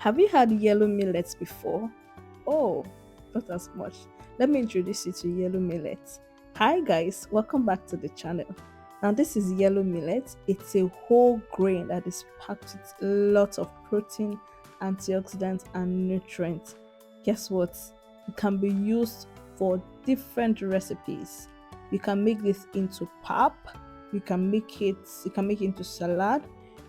Have you had yellow millets before? Oh, not as much. Let me introduce you to yellow millet. Hi guys, welcome back to the channel. Now this is yellow millet. It's a whole grain that is packed with lots of protein, antioxidants and nutrients. Guess what? It can be used for different recipes. You can make this into pap, you can make it into salad,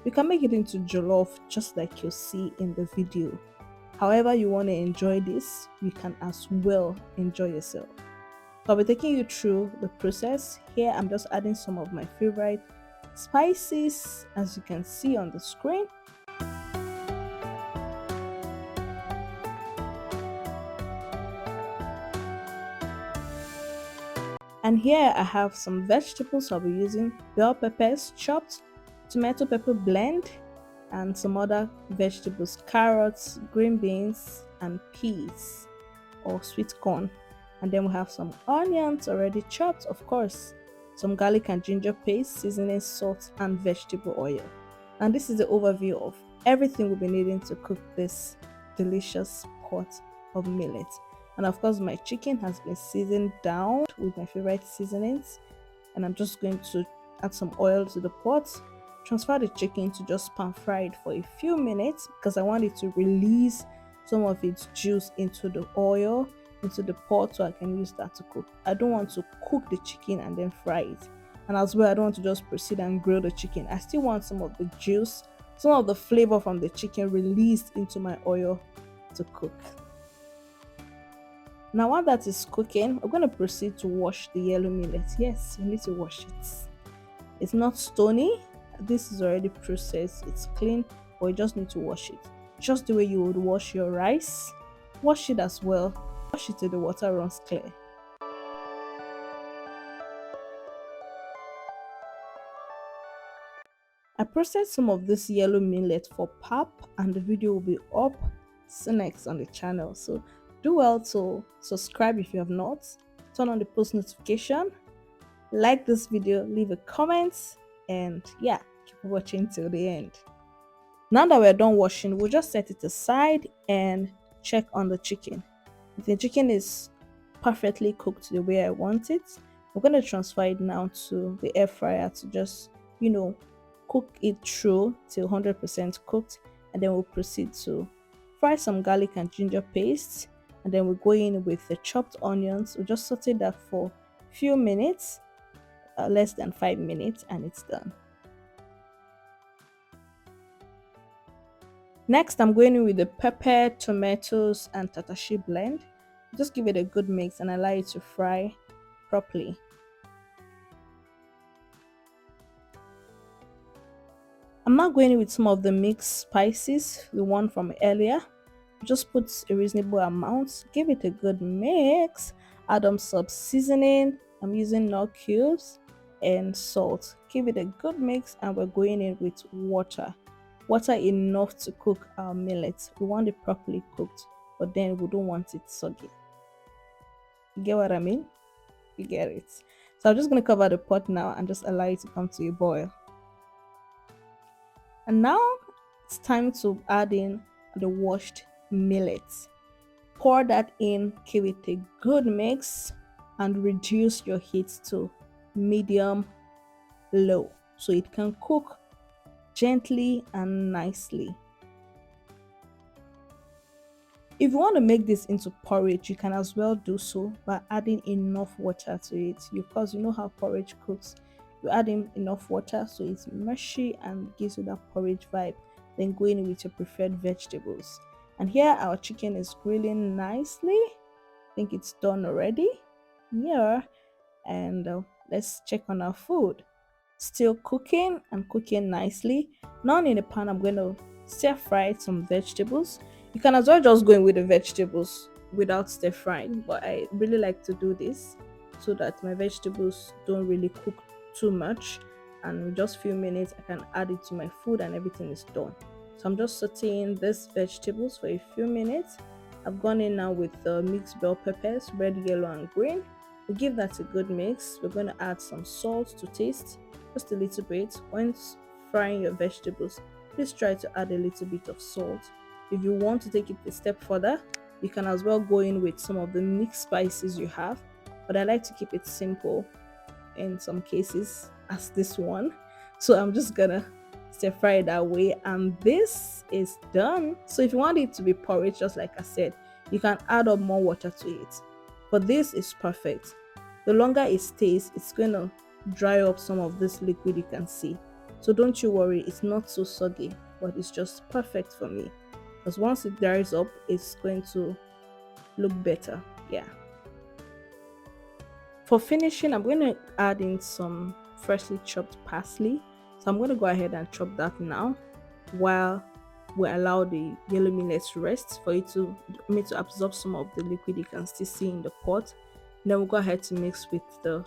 you can make it into jollof just like you see in the video. However you want to enjoy this, you can as well enjoy yourself. So I'll be taking you through the process. Here I'm just adding some of my favorite spices as you can see on the screen. And here I have some vegetables. I'll be using bell peppers chopped, tomato pepper blend, and some other vegetables, carrots, green beans, and peas or sweet corn. And then we have some onions already chopped, of course, some garlic and ginger paste, seasoning, salt, and vegetable oil. And this is the overview of everything we'll be needing to cook this delicious pot of millet. And of course, my chicken has been seasoned down with my favorite seasonings. And I'm just going to add some oil to the pot, transfer the chicken to just pan fried for a few minutes because I want it to release some of its juice into the oil, into the pot, so I can use that to cook. I don't want to cook the chicken and then fry it. And as well, I don't want to just proceed and grill the chicken. I still want some of the juice, some of the flavor from the chicken released into my oil to cook. Now while that is cooking, we're going to proceed to wash the yellow millet. Yes, we need to wash it. It's not stony. This is already processed. It's clean, but you just need to wash it. Just the way you would wash your rice. Wash it as well. Wash it till the water runs clear. I processed some of this yellow millet for pap and the video will be up soon next on the channel. So do well to subscribe if you have not. Turn on the post notification. Like this video, leave a comment, and yeah, keep watching till the end. Now that we're done washing, we'll just set it aside and check on the chicken. If the chicken is perfectly cooked the way I want it, I'm going to transfer it now to the air fryer to just, cook it through till 100% cooked, and then we'll proceed to fry some garlic and ginger paste, and then we'll go in with the chopped onions. We'll just saute that for a few minutes, less than 5 minutes, and it's done. Next, I'm going in with the pepper, tomatoes, and tatashi blend. Just give it a good mix and allow it to fry properly. I'm now going in with some of the mixed spices, the one from earlier. Just put a reasonable amount, give it a good mix, add some seasoning. I'm using nut cubes and salt. Give it a good mix, and we're going in with water. Water enough to cook our millet. We want it properly cooked, but then we don't want it soggy. You get what I mean? You get it. So I'm just going to cover the pot now and just allow it to come to a boil. And now it's time to add in the washed millet. Pour that in, give it a good mix, and reduce your heat to medium low so it can cook gently and nicely. If you want to make this into porridge, you can as well do so by adding enough water to it. Of course, you know how porridge cooks. You add in enough water so it's mushy and gives you that porridge vibe. Then go in with your preferred vegetables. And here our chicken is grilling nicely. I think it's done already. Yeah. And let's check on our food. Still cooking and cooking nicely. Now in the pan, I'm going to stir fry some vegetables. You can as well just go in with the vegetables without stir frying, but I really like to do this so that my vegetables don't really cook too much, and in just few minutes I can add it to my food and everything is done. So I'm just sauteing these vegetables for a few minutes. I've gone in now with the mixed bell peppers, red, yellow, and green. We give that a good mix. We're going to add some salt to taste, just a little bit. When frying your vegetables, please try to add a little bit of salt If you want to take it a step further, you can as well go in with some of the mixed spices you have, but I like to keep it simple in some cases, as this one. So I'm just gonna stir fry it that way, and this is done. So if you want it to be porridge, just like I said, you can add up more water to it, but this is perfect. The longer it stays, it's gonna dry up some of this liquid you can see. So don't you worry, it's not so soggy, but it's just perfect for me, because once it dries up, it's going to look better. Yeah. For finishing, I'm going to add in some freshly chopped parsley. So I'm going to go ahead and chop that now, while we allow the yellow millet to rest for it to me to absorb some of the liquid you can still see in the pot. Then we'll go ahead to mix with the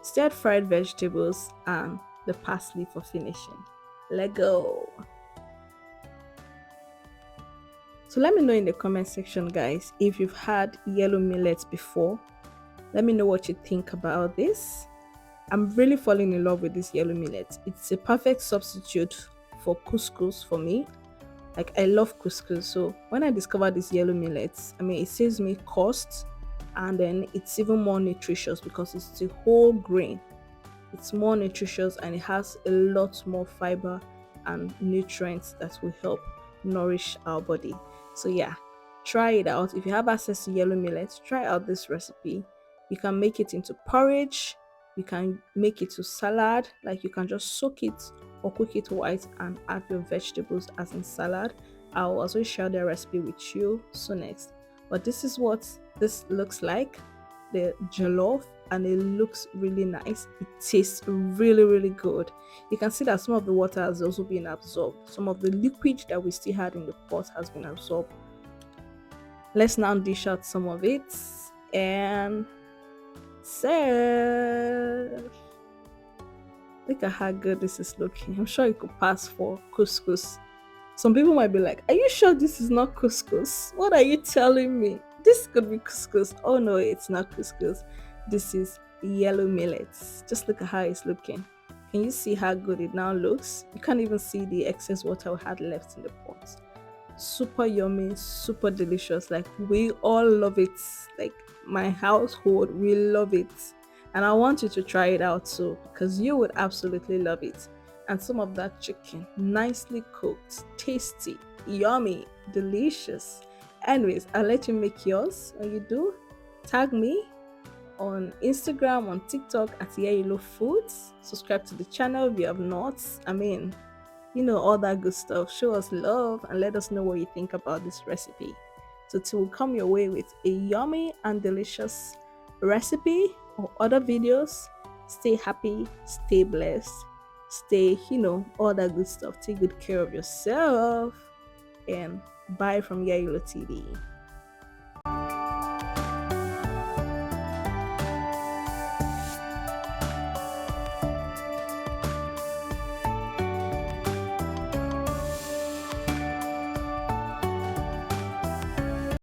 stir fried vegetables and the parsley for finishing. Let go. So let me know in the comment section, guys, if you've had yellow millet before. Let me know what you think about this. I'm really falling in love with this yellow millet. It's a perfect substitute for couscous for me. Like, I love couscous. So when I discovered this yellow millet, I mean, it saves me cost, and then it's even more nutritious because it's the whole grain. It's more nutritious and it has a lot more fiber and nutrients that will help nourish our body. So yeah, try it out. If you have access to yellow millet, try out this recipe. You can make it into porridge, you can make it to salad, like you can just soak it or cook it white and add your vegetables as in salad. I'll also share the recipe with you soon next. But this is what this looks like, the jollof, and it looks really nice. It tastes really good. You can see that some of the water has also been absorbed. Some of the liquid that we still had in the pot has been absorbed. Let's now dish out some of it and serve. Look at how good this is looking. I'm sure it could pass for couscous. Some people might be like, are you sure this is not couscous? What are you telling me? This could be couscous. Oh no, it's not couscous. This is yellow millets. Just look at how it's looking. Can you see how good it now looks? You can't even see the excess water we had left in the pot. Super yummy, super delicious. Like, we all love it. Like, my household, we love it. And I want you to try it out too, because you would absolutely love it. And some of that chicken, nicely cooked, tasty, yummy, delicious. Anyways, I'll let you make yours. When you do, tag me on Instagram, on TikTok at YeyiloFoods. Subscribe to the channel if you have not. I mean, you know, all that good stuff. Show us love and let us know what you think about this recipe. So till we come your way with a yummy and delicious recipe or other videos, stay happy, stay blessed, stay, all that good stuff. Take good care of yourself, and bye from YeyiloTV.